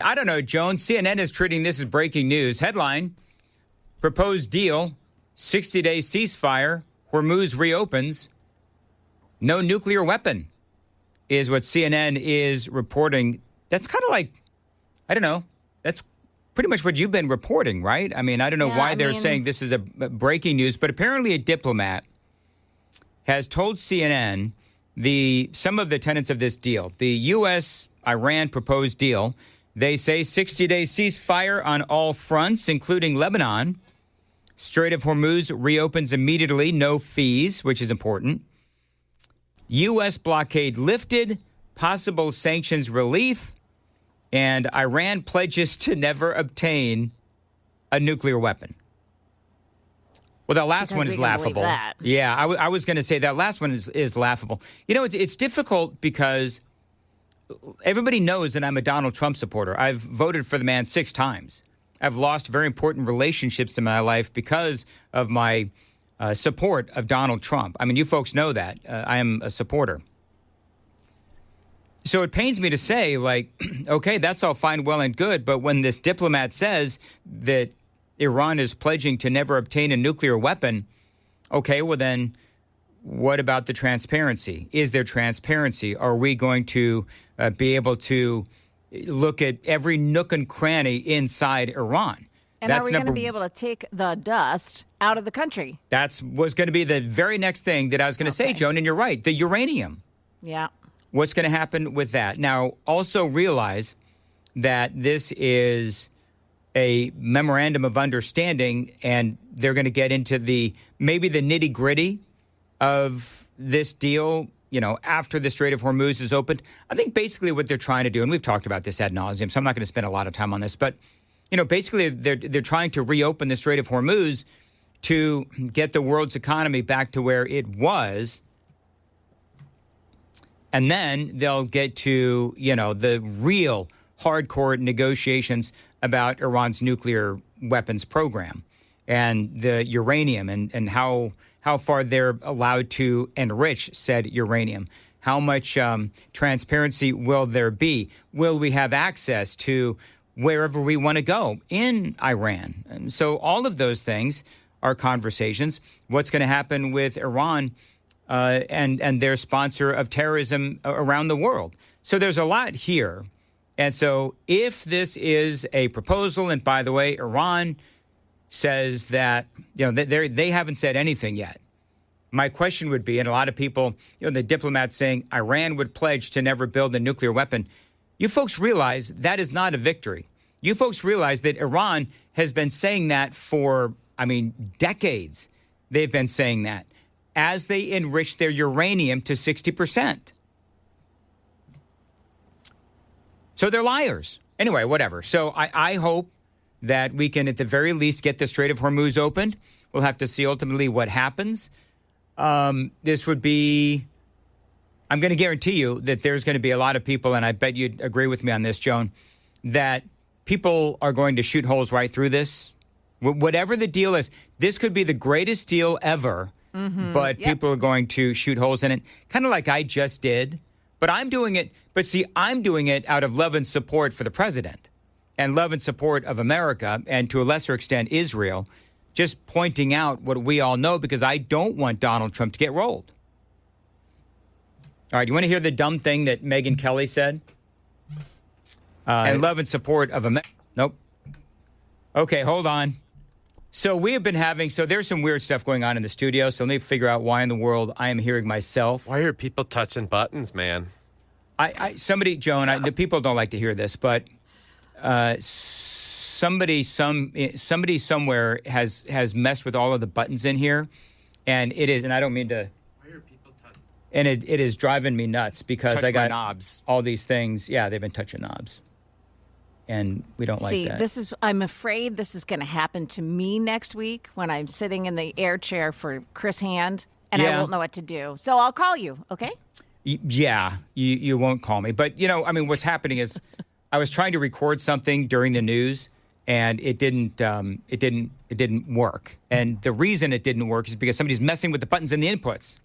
I don't know, Joan. CNN is treating this as breaking news. Headline, proposed deal, 60-day ceasefire, Hormuz reopens, no nuclear weapon, is what CNN is reporting. That's kind of like, I don't know, that's pretty much what you've been reporting, right? I mean, I don't know why they're saying this is a breaking news, but apparently a diplomat has told CNN some of the tenets of this deal. The U.S.-Iran proposed deal, they say 60-day ceasefire on all fronts, including Lebanon. Strait of Hormuz reopens immediately, no fees, which is important. U.S. blockade lifted, possible sanctions relief, and Iran pledges to never obtain a nuclear weapon. Well, that last one is laughable. Yeah, I was going to say that last one is laughable. You know, it's difficult because everybody knows that I'm a Donald Trump supporter. I've voted for the man 6 times. I've lost very important relationships in my life because of my support of Donald Trump. I mean, you folks know that. I am a supporter. So it pains me to say, like, okay, that's all fine, well, and good. But when this diplomat says that Iran is pledging to never obtain a nuclear weapon, okay, well, then what about the transparency? Is there transparency? Are we going to be able to look at every nook and cranny inside Iran? And are we going to be able to take the dust out of the country? That was going to be the very next thing that I was going to say, Joan, and you're right, the uranium. Yeah. What's going to happen with that? Now, also realize that this is a memorandum of understanding, and they're going to get into maybe the nitty-gritty of this deal, you know, after the Strait of Hormuz is opened. I think basically what they're trying to do, and we've talked about this ad nauseum, so I'm not going to spend a lot of time on this, but, you know, basically they're trying to reopen the Strait of Hormuz to get the world's economy back to where it was. And then they'll get to, you know, the real hardcore negotiations about Iran's nuclear weapons program and the uranium and how far they're allowed to enrich said uranium. How much transparency will there be? Will we have access to wherever we want to go in Iran? And so all of those things are conversations. What's going to happen with Iran and their sponsor of terrorism around the world? So there's a lot here. And so if this is a proposal, and by the way, Iran says that, you know, they haven't said anything yet. My question would be, and a lot of people, you know, the diplomats saying Iran would pledge to never build a nuclear weapon. You folks realize that is not a victory. You folks realize that Iran has been saying that for, decades. They've been saying that as they enrich their uranium to 60%. So they're liars. Anyway, whatever. So I hope that we can, at the very least, get the Strait of Hormuz opened. We'll have to see ultimately what happens. This would be, I'm going to guarantee you that there's going to be a lot of people, and I bet you'd agree with me on this, Joan, that people are going to shoot holes right through this. Whatever the deal is, this could be the greatest deal ever, but people are going to shoot holes in it, kind of like I just did. But I'm doing it. But see, I'm doing it out of love and support for the president and love and support of America and to a lesser extent, Israel, just pointing out what we all know because I don't want Donald Trump to get rolled. All right. You want to hear the dumb thing that Megyn Kelly said? And love and support of America. Nope. Okay, hold on. So we have been there's some weird stuff going on in the studio. So let me figure out why in the world I am hearing myself. Why are people touching buttons, man? Joan, the people don't like to hear this, but somebody somewhere has messed with all of the buttons in here. And it is, and I don't mean to. Why are people touching? And it is driving me nuts because I got knobs. All these things. Yeah, they've been touching knobs. And we don't like that. I'm afraid this is going to happen to me next week when I'm sitting in the air chair for Chris Hand, and I won't know what to do. So I'll call you, okay? Yeah, you won't call me. But, what's happening is I was trying to record something during the news, and it didn't work. And the reason it didn't work is because somebody's messing with the buttons and the inputs.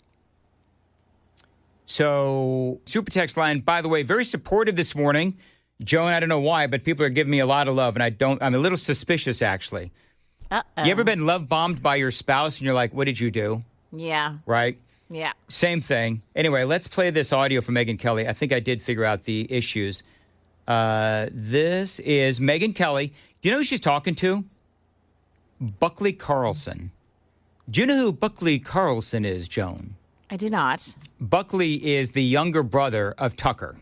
So, Super Text line, by the way, very supportive this morning. Joan, I don't know why, but people are giving me a lot of love, and I'm a little suspicious, actually. Uh-oh. You ever been love bombed by your spouse, and you're like, what did you do? Yeah. Right? Yeah. Same thing. Anyway, let's play this audio from Megyn Kelly. I think I did figure out the issues. This is Megyn Kelly. Do you know who she's talking to? Buckley Carlson. Do you know who Buckley Carlson is, Joan? I do not. Buckley is the younger brother of Tucker.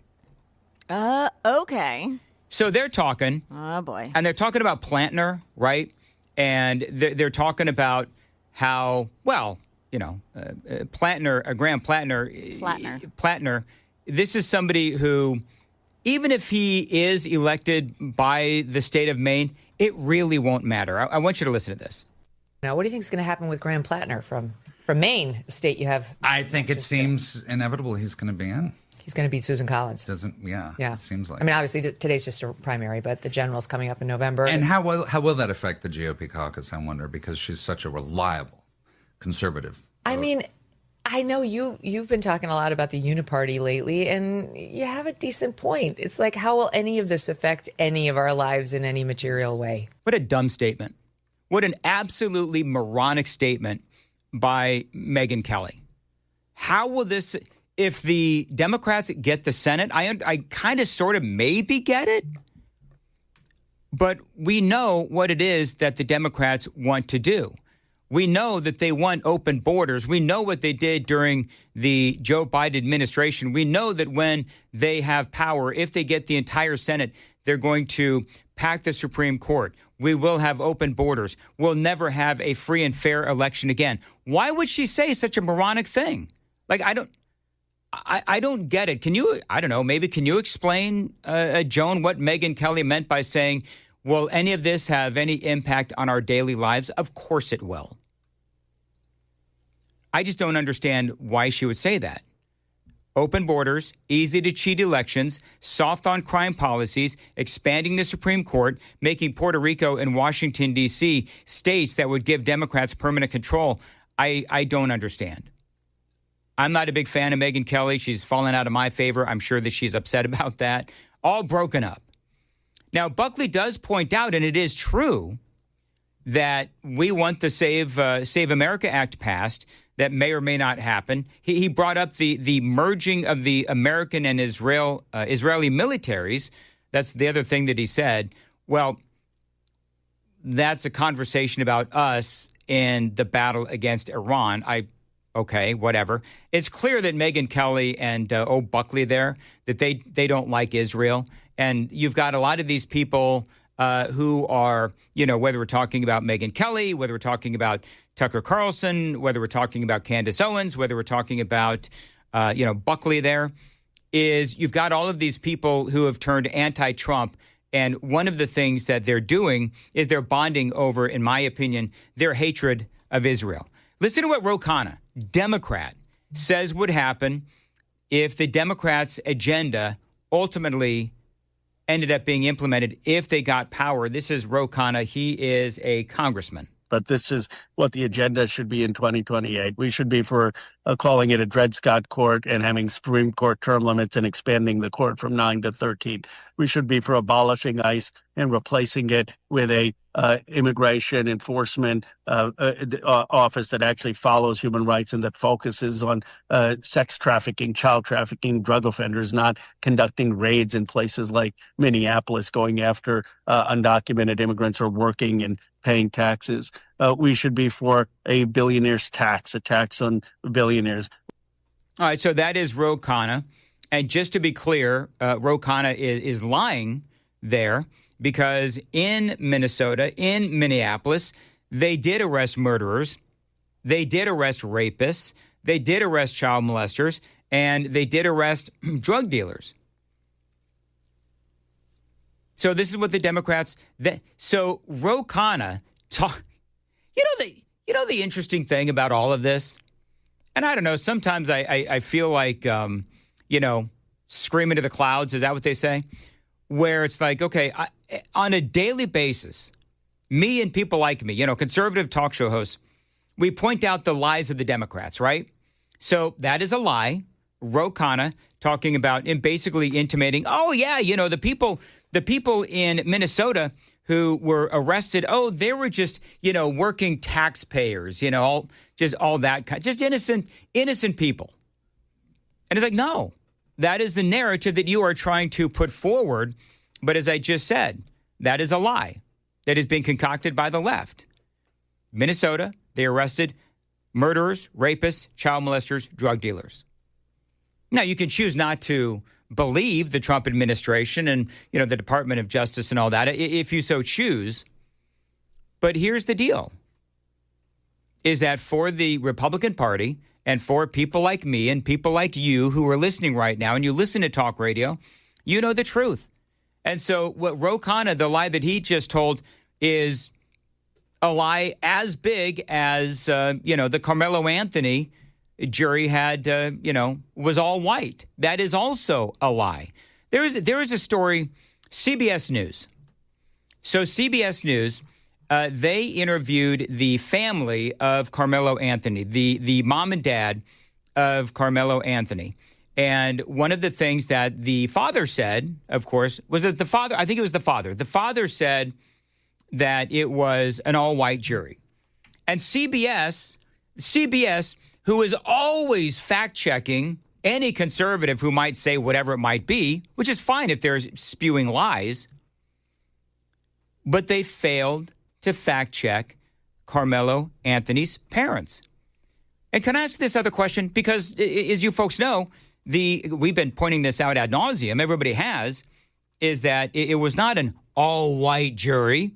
Okay. So they're talking. Oh, boy. And they're talking about Plantner, right? And they're talking about how, well, you know, Plantner, Graham Plantner, this is somebody who, even if he is elected by the state of Maine, it really won't matter. I want you to listen to this. Now, what do you think is going to happen with Graham Plantner from Maine, state you have? I think it seems inevitable he's going to be in. He's going to beat Susan Collins. Yeah. It seems like. I mean, obviously, today's just a primary, but the general's coming up in November. And how will that affect the GOP caucus, I wonder, because she's such a reliable conservative vote. I mean, I know you've been talking a lot about the uniparty lately, and you have a decent point. It's like, how will any of this affect any of our lives in any material way? What a dumb statement. What an absolutely moronic statement by Megyn Kelly. How will this, if the Democrats get the Senate, I kind of sort of maybe get it, but we know what it is that the Democrats want to do. We know that they want open borders. We know what they did during the Joe Biden administration. We know that when they have power, if they get the entire Senate, they're going to pack the Supreme Court. We will have open borders. We'll never have a free and fair election again. Why would she say such a moronic thing? Like, I don't get it. Can you, I don't know, maybe can you explain, Joan, what Megyn Kelly meant by saying, will any of this have any impact on our daily lives? Of course it will. I just don't understand why she would say that. Open borders, easy to cheat elections, soft on crime policies, expanding the Supreme Court, making Puerto Rico and Washington, D.C. states that would give Democrats permanent control. I don't understand. I'm not a big fan of Megyn Kelly. She's fallen out of my favor. I'm sure that she's upset about that. All broken up. Now, Buckley does point out, and it is true, that we want the Save America Act passed. That may or may not happen. He brought up the merging of the American and Israeli militaries. That's the other thing that he said. Well, that's a conversation about us in the battle against Iran. Okay, whatever. It's clear that Megyn Kelly and Buckley there, that they don't like Israel. And you've got a lot of these people who are, you know, whether we're talking about Megyn Kelly, whether we're talking about Tucker Carlson, whether we're talking about Candace Owens, whether we're talking about, Buckley there, is you've got all of these people who have turned anti-Trump. And one of the things that they're doing is they're bonding over, in my opinion, their hatred of Israel. Listen to what Ro Khanna, Democrat, says would happen if the Democrats' agenda ultimately ended up being implemented if they got power. This is Ro Khanna. He is a congressman. But this is what the agenda should be in 2028. We should be for calling it a Dred Scott court and having Supreme Court term limits and expanding the court from 9 to 13. We should be for abolishing ICE and replacing it with a immigration enforcement office that actually follows human rights and that focuses on sex trafficking, child trafficking, drug offenders, not conducting raids in places like Minneapolis, going after undocumented immigrants who are working and paying taxes. We should be for a billionaire's tax, a tax on billionaires. All right, so that is Ro Khanna. And just to be clear, Ro Khanna is lying there because in Minnesota, in Minneapolis, they did arrest murderers, they did arrest rapists, they did arrest child molesters, and they did arrest drug dealers. So this is what the Democrats. So Ro Khanna, the interesting thing about all of this, and I don't know. Sometimes I feel like screaming to the clouds. Is that what they say? Where it's like, okay, on a daily basis, me and people like me, conservative talk show hosts, we point out the lies of the Democrats, right? So that is a lie, Ro Khanna talking about and basically intimating, oh, yeah, the people in Minnesota who were arrested, they were just, working taxpayers, all that kind, just innocent people. And it's like, no, that is the narrative that you are trying to put forward. But as I just said, that is a lie that has been concocted by the left. Minnesota, they arrested murderers, rapists, child molesters, drug dealers. Now, you can choose not to believe the Trump administration and, the Department of Justice and all that, if you so choose. But here's the deal, is that for the Republican Party and for people like me and people like you who are listening right now and you listen to talk radio, you know the truth. And so what Ro Khanna, the lie that he just told, is a lie as big as, the Karmelo Anthony jury had, was all white. That is also a lie. There is a story, CBS News. So CBS News, they interviewed the family of Karmelo Anthony, the mom and dad of Karmelo Anthony. And one of the things that the father said, of course, was that the father, I think it was the father. The father said that it was an all-white jury. And CBS, who is always fact-checking any conservative who might say whatever it might be, which is fine if they're spewing lies, but they failed to fact-check Karmelo Anthony's parents. And can I ask this other question? Because, as you folks know, we've been pointing this out ad nauseum, everybody has, is that it was not an all-white jury.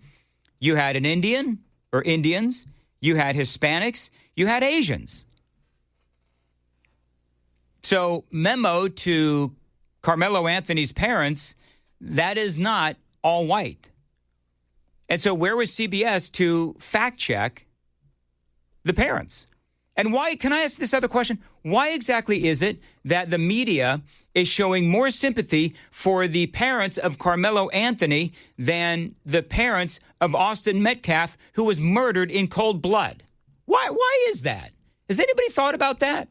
You had an Indian or Indians, you had Hispanics, you had Asians. So memo to Karmelo Anthony's parents, that is not all white. And so where was CBS to fact check the parents? And why, can I ask this other question? Why exactly is it that the media is showing more sympathy for the parents of Karmelo Anthony than the parents of Austin Metcalf, who was murdered in cold blood? Why is that? Has anybody thought about that?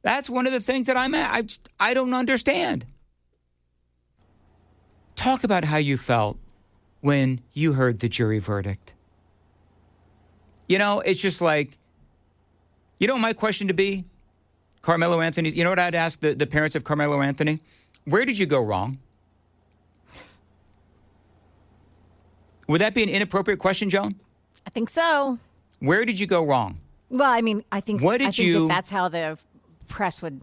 That's one of the things that I don't understand. Talk about how you felt when you heard the jury verdict. It's just like, my question to be, Karmelo Anthony, you know what I'd ask the parents of Karmelo Anthony? Where did you go wrong? Would that be an inappropriate question, Joan? I think so. Where did you go wrong? Well, I think that's how the press would.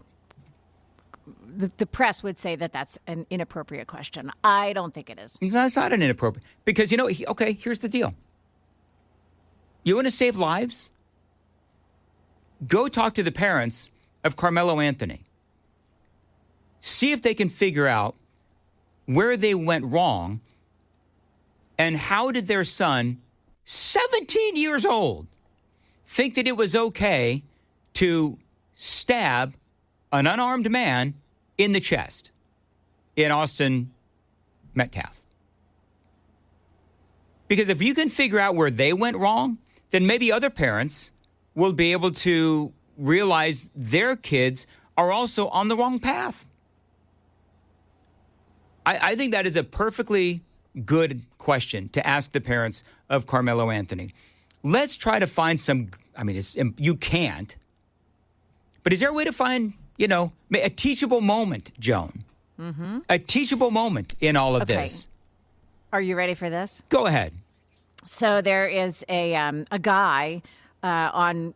The press would say that that's an inappropriate question. I don't think it is. It's not an inappropriate, because okay. Here's the deal. You want to save lives? Go talk to the parents of Karmelo Anthony. See if they can figure out where they went wrong and how did their son, 17 years old, think that it was okay to stab an unarmed man in the chest in Austin Metcalf. Because if you can figure out where they went wrong, then maybe other parents will be able to realize their kids are also on the wrong path. I think that is a perfectly good question to ask the parents of Karmelo Anthony. Let's try to find some, you can't, but is there a way to find, a teachable moment, Joan? Mm-hmm. A teachable moment in all of this. Are you ready for this? Go ahead. So there is a guy on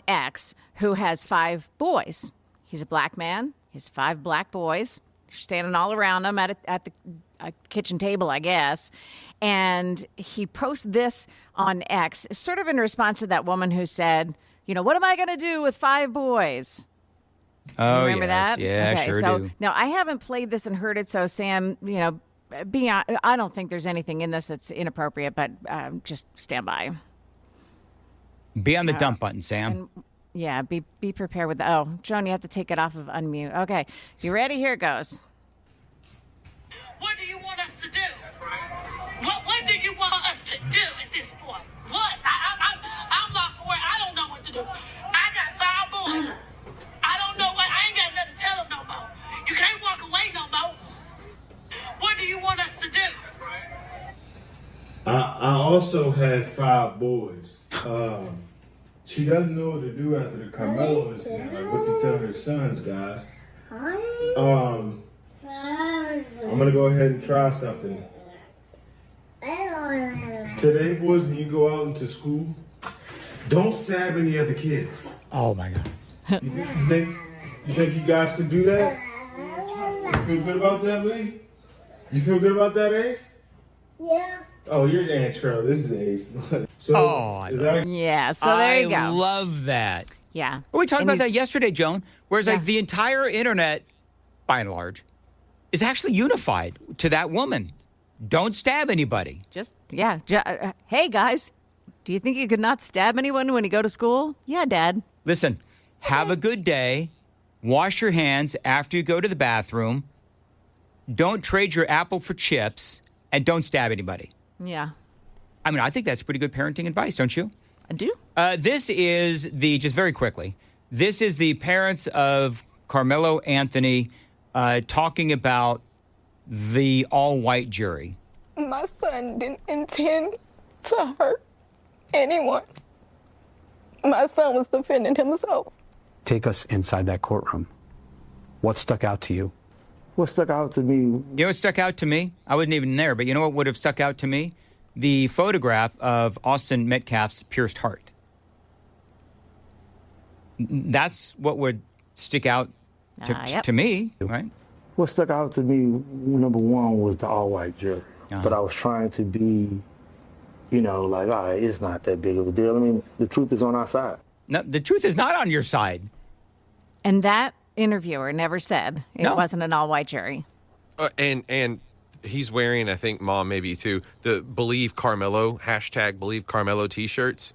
X who has 5 boys. He's a black man. He has 5 black boys. They're standing all around him at the kitchen table, I guess. And he posts this on X, sort of in response to that woman who said, what am I going to do with 5 boys? Oh, remember that? Yeah, okay, sure so, do. Now, I haven't played this and heard it, so Sam, I don't think there's anything in this that's inappropriate, but just stand by. Be on the dump button, Sam. Yeah, be prepared with the. Oh, Joan, you have to take it off of unmute. Okay, you ready? Here it goes. What do you want us to do? What do you want us to do at this point? What? I'm lost for word. I don't know what to do. I got 5 boys. I also have 5 boys. She doesn't know what to do after the Karmelo incident. Like what to tell her sons, guys. I'm gonna go ahead and try something. Today, boys, when you go out into school, don't stab any other kids. Oh my God. You think you guys can do that? You feel good about that, Lee? You feel good about that, Ace? Yeah. Oh, you're Aunt Cheryl. This is Ace. So, is that Yeah, so there you go. I love that. Yeah. We talked And about he's- that yesterday, Joan. Whereas like the entire internet, by and large, is actually unified to that woman. Don't stab anybody. Hey, guys, do you think you could not stab anyone when you go to school? Yeah, Dad. Listen, have a good day. Wash your hands after you go to the bathroom. Don't trade your apple for chips. And don't stab anybody. Yeah. I mean, I think that's pretty good parenting advice, don't you? I do. This is just very quickly, this is the parents of Karmelo Anthony talking about the all-white jury. My son didn't intend to hurt anyone. My son was defending himself. Take us inside that courtroom. What stuck out to you? What stuck out to me? You know what stuck out to me? I wasn't even there, but you know what would have stuck out to me? The photograph of Austin Metcalf's pierced heart. That's what would stick out to me, right? What stuck out to me, number one, was the all-white jury. But I was trying to be, like, all right, it's not that big of a deal. I mean, the truth is on our side. No, the truth is not on your side. And that interviewer never said it wasn't an all-white jury. And he's wearing, I think, Mom, maybe too, the Believe Karmelo, #Believe Karmelo t-shirts.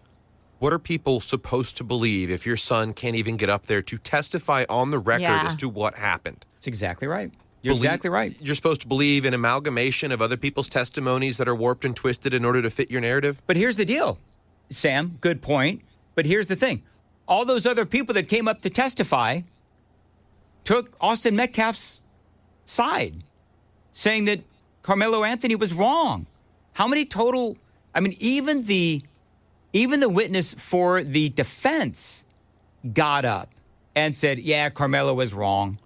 What are people supposed to believe if your son can't even get up there to testify on the record as to what happened? That's exactly right. You're exactly right. You're supposed to believe an amalgamation of other people's testimonies that are warped and twisted in order to fit your narrative? But here's the deal, Sam, good point. But here's the thing. All those other people that came up to testify took Austin Metcalf's side, saying that Karmelo Anthony was wrong. How many total? I mean, even the witness for the defense got up and said, "Yeah, Karmelo was wrong."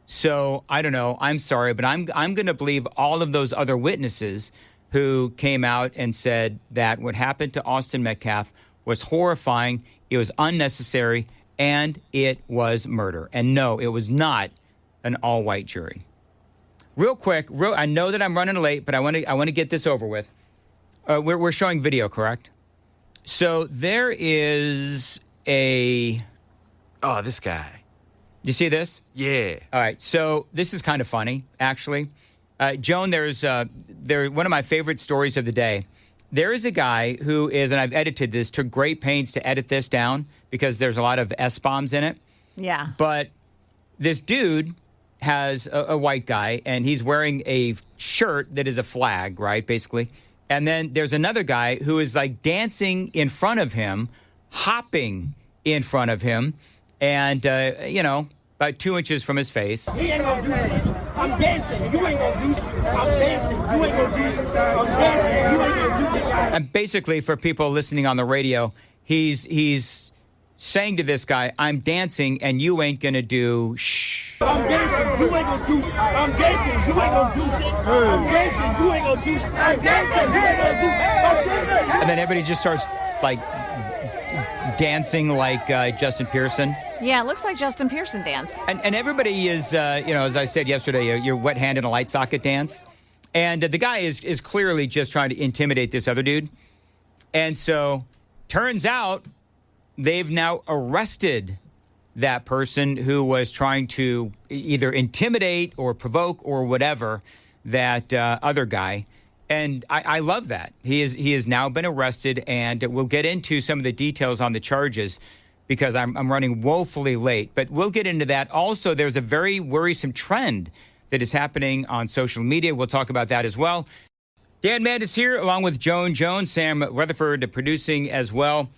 So I don't know. I'm sorry, but I'm going to believe all of those other witnesses who came out and said that what happened to Austin Metcalf was horrifying. It was unnecessary. And it was murder. And no, it was not an all-white jury. Real quick, I know that I'm running late, but I want to get this over with. We're showing video, correct? So there is this guy. You see this? Yeah. All right. So this is kind of funny, actually. Joan, there's one of my favorite stories of the day. There is a guy who is, and I've edited this, took great pains to edit this down because there's a lot of S-bombs in it. Yeah. But this dude has a white guy, and he's wearing a shirt that is a flag, right, basically. And then there's another guy who is, like, dancing in front of him, hopping in front of him, and, about 2 inches from his face. He ain't gonna do shit. I'm dancing. You ain't gonna do shit. I'm dancing. You ain't gonna do shit. I'm dancing. You ain't gonna do shit. And basically, for people listening on the radio, he's saying to this guy, "I'm dancing, and you ain't gonna do shh." I'm dancing. You ain't gonna do shit. I'm dancing. You ain't gonna do shit. I'm dancing. You ain't gonna do shit. I'm dancing. You ain't gonna do shit. I'm dancing. And then everybody just starts like dancing like Justin Pearson. Yeah, it looks like Justin Pearson danced. And everybody is, as I said yesterday, your wet hand in a light socket dance. And the guy is clearly just trying to intimidate this other dude. And so turns out they've now arrested that person who was trying to either intimidate or provoke or whatever that other guy. And I love that. He has now been arrested, and we'll get into some of the details on the charges because I'm running woefully late. But we'll get into that. Also, there's a very worrisome trend that is happening on social media. We'll talk about that as well. Dan Mandis here, along with Joan Jones, Sam Rutherford producing as well.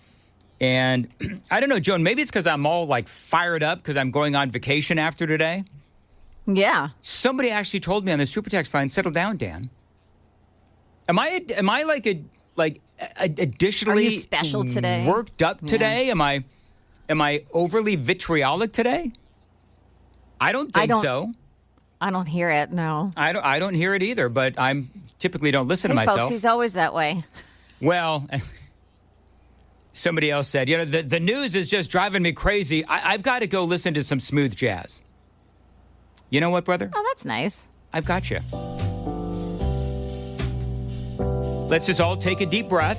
And I don't know, Joan, maybe it's because I'm all like fired up because I'm going on vacation after today. Yeah. Somebody actually told me on the Super Text line, settle down, Dan. Am I additionally Are you special today? worked up today? Am I overly vitriolic today? I don't think so. I don't hear it. No. I don't hear it either. But I'm typically don't listen to myself. Folks, he's always that way. Well, somebody else said, the news is just driving me crazy. I've got to go listen to some smooth jazz. You know what, brother? Oh, that's nice. I've got you. Let's just all take a deep breath.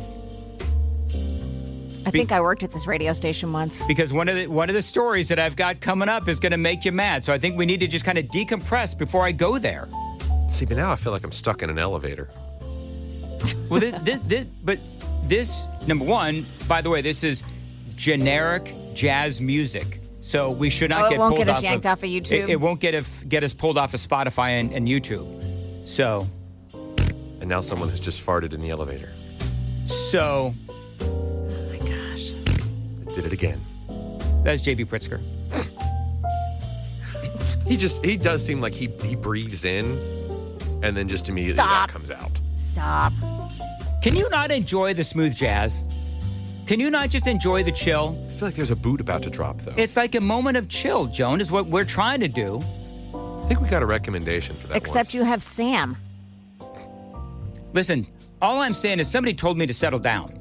I think I worked at this radio station once. Because one of the stories that I've got coming up is going to make you mad. So I think we need to just kind of decompress before I go there. See, but now I feel like I'm stuck in an elevator. Well, but this, number one, by the way, this is generic jazz music. So we should not get pulled off. It won't get us yanked off of YouTube. It won't get us pulled off of Spotify and YouTube. So. And now someone has just farted in the elevator. So. Oh my gosh. I did it again. That's JB Pritzker. He does seem like he breathes in and then just immediately that comes out. Stop. Can you not enjoy the smooth jazz? Can you not just enjoy the chill? I feel like there's a boot about to drop, though. It's like a moment of chill, Joan, is what we're trying to do. I think we got a recommendation for that. Except you have Sam. Listen, all I'm saying is somebody told me to settle down.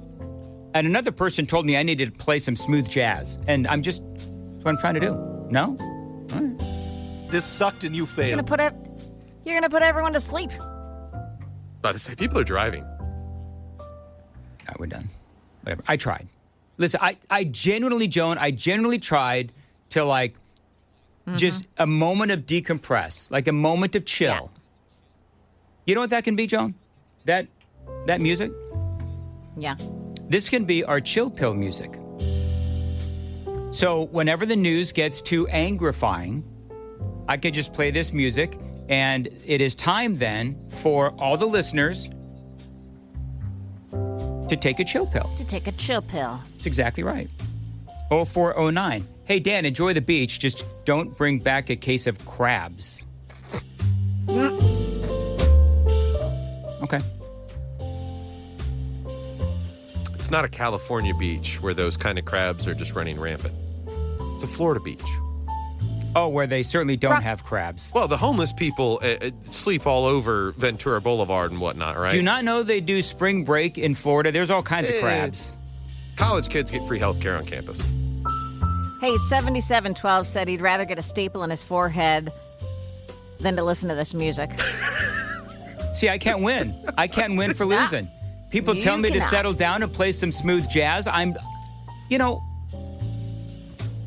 And another person told me I needed to play some smooth jazz. And that's what I'm trying to do. No? All right. This sucked and you failed. You're gonna put everyone to sleep. About to say, people are driving. All right, we're done. Whatever. I tried. Listen, I genuinely, Joan, tried to just a moment of decompress, like a moment of chill. Yeah. You know what that can be, Joan? That music? Yeah. This can be our chill pill music. So whenever the news gets too angrifying, I could just play this music, and it is time then for all the listeners to take a chill pill. To take a chill pill. That's exactly right. 0409. Hey, Dan, enjoy the beach. Just don't bring back a case of crabs. Okay. It's not a California beach where those kind of crabs are just running rampant. It's a Florida beach. Oh, where they certainly don't have crabs. Well, the homeless people sleep all over Ventura Boulevard and whatnot, right? Do you not know they do spring break in Florida? There's all kinds of crabs. College kids get free health care on campus. Hey, 7712 said he'd rather get a staple in his forehead than to listen to this music. See, I can't win. I can't win for losing. People tell me to settle down and play some smooth jazz. I'm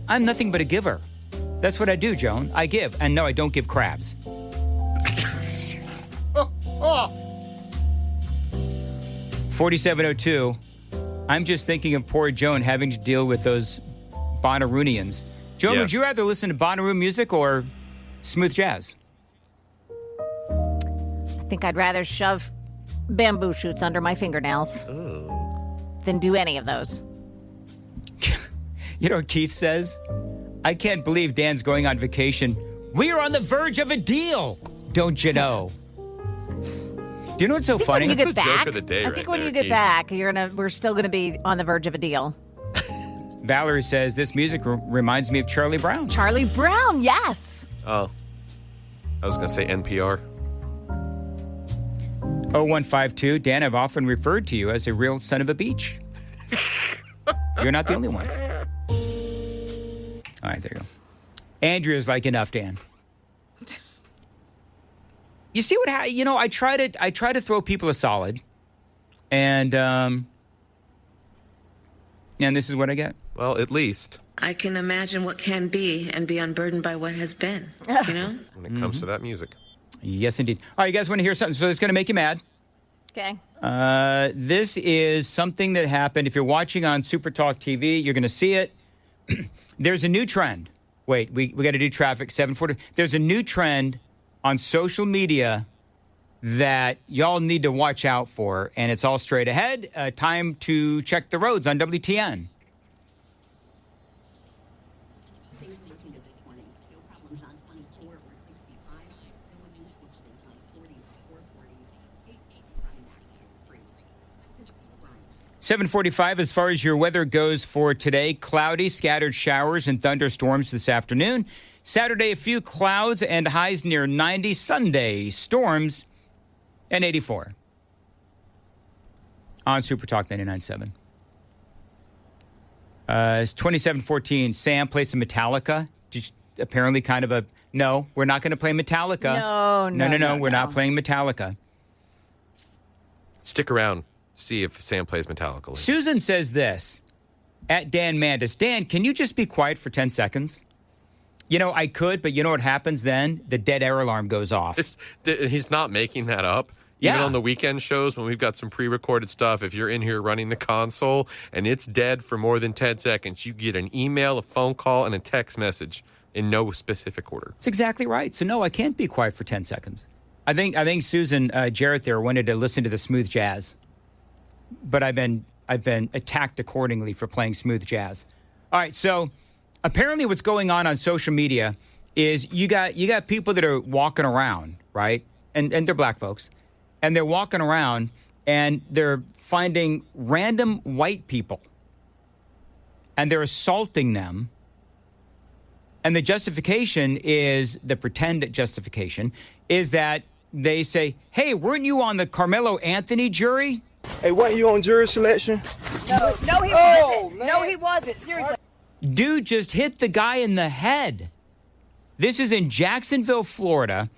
nothing but a giver. That's what I do, Joan. I give. And no, I don't give crabs. 4702. I'm just thinking of poor Joan having to deal with those Bonnarunians. Joan, would you rather listen to Bonnaroo music or smooth jazz? I think I'd rather shove bamboo shoots under my fingernails than do any of those. You know what Keith says? I can't believe Dan's going on vacation. We are on the verge of a deal, don't you know? Do you know what's so funny? When you get That's the back, joke of the day I right think when there, you get Keith. back, we're still gonna be on the verge of a deal. Valerie says this music reminds me of Charlie Brown. Charlie Brown, yes. Oh. I was going to say NPR. 0152, Dan, I've often referred to you as a real son of a beach. You're not the only one. All right, there you go. Andrea's like, enough, Dan. You see what I try to throw people a solid, and this is what I get. Well, at least. I can imagine what can be and be unburdened by what has been, you know? When it comes to that music. Yes, indeed. All right, you guys want to hear something? So it's going to make you mad. Okay. This is something that happened. If you're watching on Super Talk TV, you're going to see it. There's a new trend. Wait, we got to do traffic, 740. There's a new trend on social media that y'all need to watch out for, and it's all straight ahead. Time to check the roads on WTN. 7:45 as far as your weather goes for today. Cloudy, scattered showers and thunderstorms this afternoon. Saturday, a few clouds and highs near 90. Sunday, storms and 84. On Super Talk 99.7. It's 27:14. Sam plays some Metallica. Just apparently kind of a, no, we're not going to play Metallica. No, we're not playing Metallica. Stick around. See if Sam plays Metallica later. Susan says this at Dan Mandis. Dan, can you just be quiet for 10 seconds? You know, I could, but you know what happens then? The dead air alarm goes off. He's not making that up. Yeah. Even on the weekend shows when we've got some pre-recorded stuff, if you're in here running the console and it's dead for more than 10 seconds, you get an email, a phone call, and a text message in no specific order. That's exactly right. So, no, I can't be quiet for 10 seconds. I think Susan Jarrett there wanted to listen to the smooth jazz. But I've been attacked accordingly for playing smooth jazz. All right, so apparently what's going on social media is you got people that are walking around, right? And they're black folks. And they're walking around and they're finding random white people. And they're assaulting them. And the justification is, the pretend justification, is that they say, hey, weren't you on the Karmelo Anthony jury? Hey, weren't you on jury selection? No, he wasn't. Man. No, he wasn't. Seriously. Dude just hit the guy in the head. This is in Jacksonville, Florida.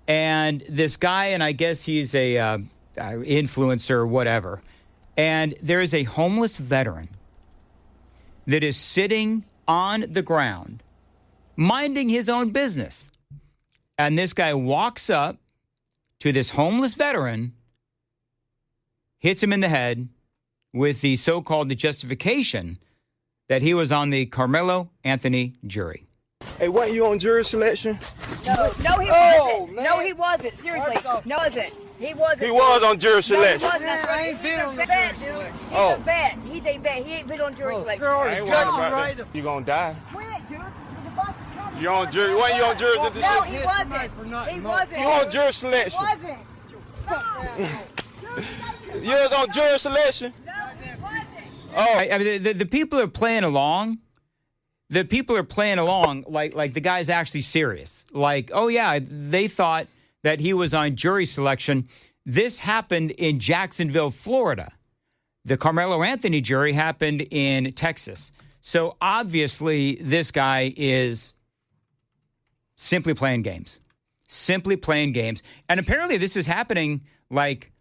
And this guy, and I guess he's a influencer or whatever. And there is a homeless veteran that is sitting on the ground, minding his own business. And this guy walks up to this homeless veteran, hits him in the head with the so-called justification that he was on the Karmelo Anthony jury. Hey, weren't you on jury selection? No, he wasn't. Man. No, he wasn't. Seriously. No, he wasn't. He was on jury selection. No, he wasn't. That's right. He's a vet, dude. He's a vet. He's a vet. He ain't been on jury selection. I ain't worried about that. You gonna die. Quit, dude. The bus is coming. You on jury? When you on jury? No, he wasn't. He wasn't. You on jury selection? He wasn't. No. You was on jury selection? No, he wasn't. Oh, I mean, the people are playing along. The people are playing along like the guy's actually serious. Like, oh, yeah, they thought that he was on jury selection. This happened in Jacksonville, Florida. The Karmelo Anthony jury happened in Texas. So obviously this guy is simply playing games. Simply playing games. And apparently this is happening like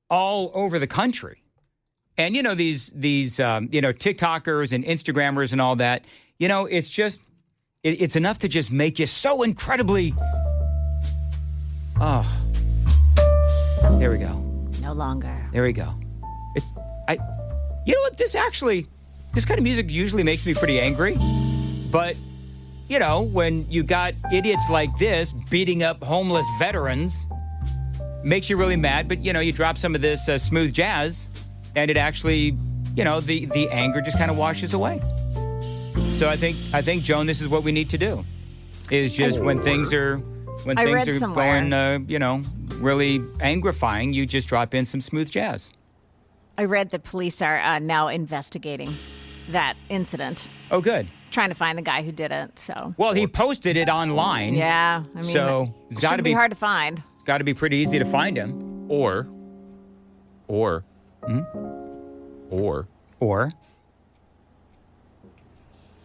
all over the country. And, you know, these TikTokers and Instagrammers and all that, you know, it's just, it's enough to just make you so incredibly, oh, there we go. No longer. There we go. You know what, this kind of music usually makes me pretty angry. But, you know, when you got idiots like this beating up homeless veterans, makes you really mad. But, you know, you drop some of this smooth jazz and it actually, you know, the anger just kind of washes away. So I think, Joan, this is what we need to do. Is just when things are going, you know, really angrifying, you just drop in some smooth jazz. I read the police are now investigating that incident. Oh, good. Trying to find the guy who did it. So. Well, he posted it online. Yeah, I mean, so it's got to be hard to find. It's got to be pretty easy to find him. Or.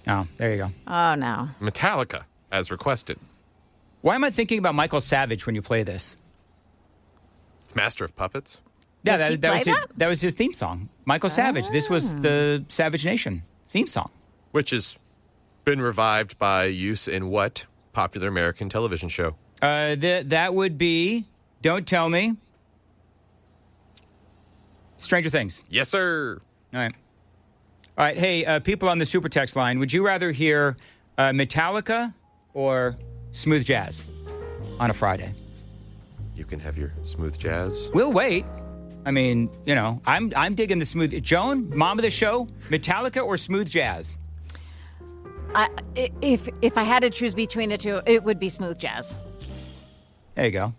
Oh, there you go. Oh, no. Metallica, as requested. Why am I thinking about Michael Savage when you play this? It's Master of Puppets. Yeah, that was his theme song. Michael Savage. This was the Savage Nation theme song. Which has been revived by use in what popular American television show? That would be, don't tell me, Stranger Things. Yes, sir. All right. Hey, people on the super text line, would you rather hear Metallica or smooth jazz on a Friday? You can have your smooth jazz. We'll wait. I mean, you know, I'm digging the smooth. Joan, mom of the show, Metallica or smooth jazz? If I had to choose between the two, it would be smooth jazz. There you go.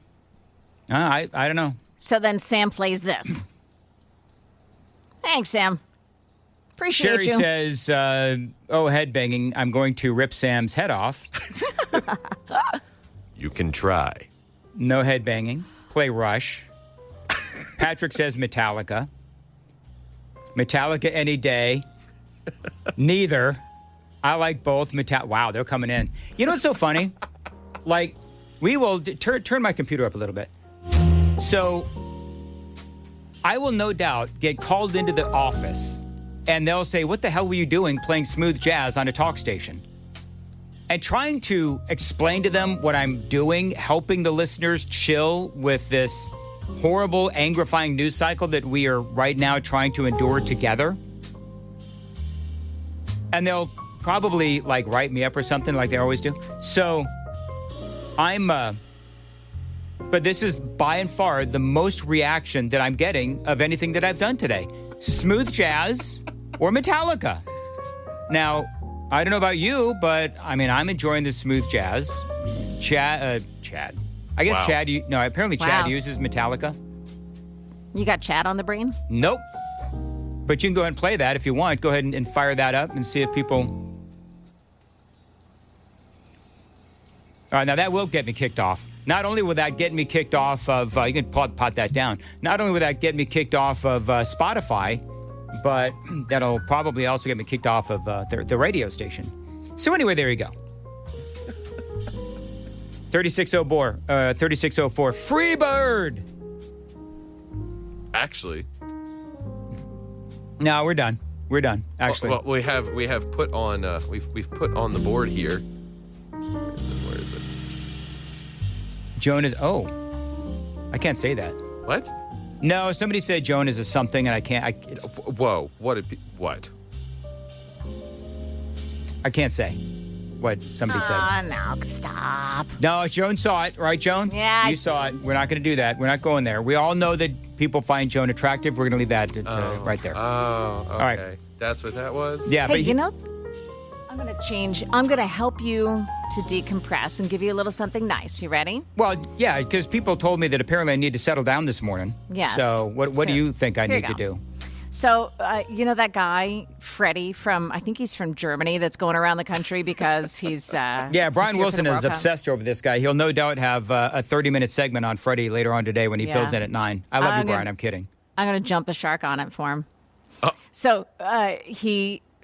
I don't know. So then Sam plays this. Thanks, Sam. Appreciate Sherry you. says, headbanging, I'm going to rip Sam's head off. You can try. No headbanging. Play Rush. Patrick says Metallica. Metallica any day. Neither. I like both. Wow, they're coming in. You know what's so funny? Like, we will turn my computer up a little bit. So, I will no doubt get called into the office, and they'll say, "What the hell were you doing playing smooth jazz on a talk station?" And trying to explain to them what I'm doing, helping the listeners chill with this horrible, angrifying news cycle that we are right now trying to endure together. And they'll probably like write me up or something like they always do. So but this is by and far the most reaction that I'm getting of anything that I've done today. Smooth jazz or Metallica. Now, I don't know about you, but I mean, I'm enjoying the smooth jazz. Chad. I guess Wow. Chad, apparently Chad Wow. uses Metallica. You got Chad on the brain? Nope. But you can go ahead and play that if you want. Go ahead and fire that up and see if people... All right, now that will get me kicked off. Not only will that get me kicked off of... you can pot that down. Not only will that get me kicked off of Spotify, but that'll probably also get me kicked off of the radio station. So anyway, there you go. 3604, free bird. Actually, No, we're done. We're done. Actually, well, we have put on we've put on the board here. Where is it? Joan is. Oh, I can't say that. What? No, somebody said Joan is a something, and I can't. Whoa! What? What? I can't say what somebody said. No, stop. No, Joan saw it, right, Joan? Yeah. You saw it. We're not going to do that. We're not going there. We all know that people find Joan attractive. We're going to leave that right there. Oh, okay. All right. That's what that was? Yeah, Hey, but you know, I'm going to change. I'm going to help you to decompress and give you a little something nice. You ready? Well, yeah, because people told me that apparently I need to settle down this morning. Yes. So what do you think I Here you need to go. do? So, you know that guy, Freddie, I think he's from Germany, that's going around the country because he's... Yeah, Brian Wilson is obsessed over this guy. He'll no doubt have a 30-minute segment on Freddie later on today when he fills in at 9. I love you, Brian. I'm kidding. I'm going to jump the shark on it for him. So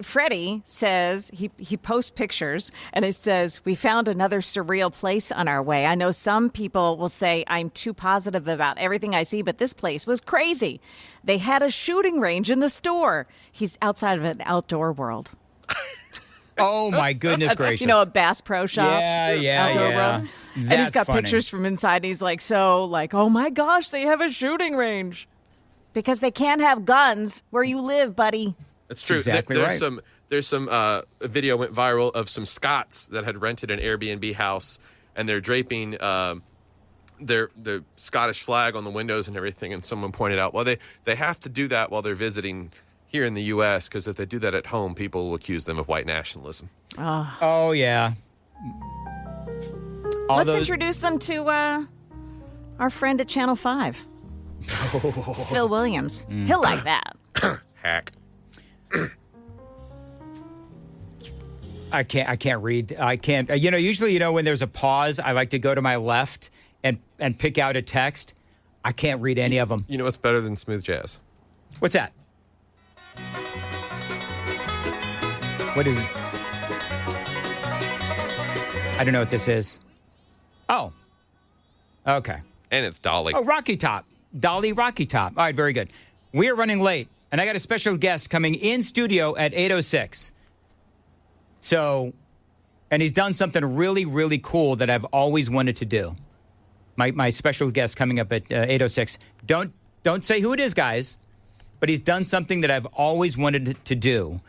Freddie says, he posts pictures, and it says, "We found another surreal place on our way. I know some people will say I'm too positive about everything I see, but this place was crazy. They had a shooting range in the store." He's outside of an outdoor world. Oh, my goodness gracious. You know, a Bass Pro Shops. Yeah. Outdoor world. And he's That's got funny. pictures from inside, and he's like, oh my gosh, they have a shooting range. Because they can't have guns where you live, buddy. That's true. exactly there's right. There's some a video went viral of some Scots that had rented an Airbnb house, and they're draping the Scottish flag on the windows and everything. And someone pointed out, well, they have to do that while they're visiting here in the U.S. because if they do that at home, people will accuse them of white nationalism. Oh, yeah. Let's introduce them to our friend at Channel 5. Phil Williams. He'll like that. Hack. I can't read. I can't. Usually, when there's a pause, I like to go to my left and pick out a text. I can't read any of them. You know what's better than smooth jazz? What's that? What is... I don't know what this is. Oh. Okay. And it's Dolly. Oh, Rocky Top. Dolly Rocky Top. All right, very good. We are running late, and I got a special guest coming in studio at 8:06. So, and he's done something really, really cool that I've always wanted to do. My special guest coming up at 8:06. Don't say who it is, guys, but he's done something that I've always wanted to do.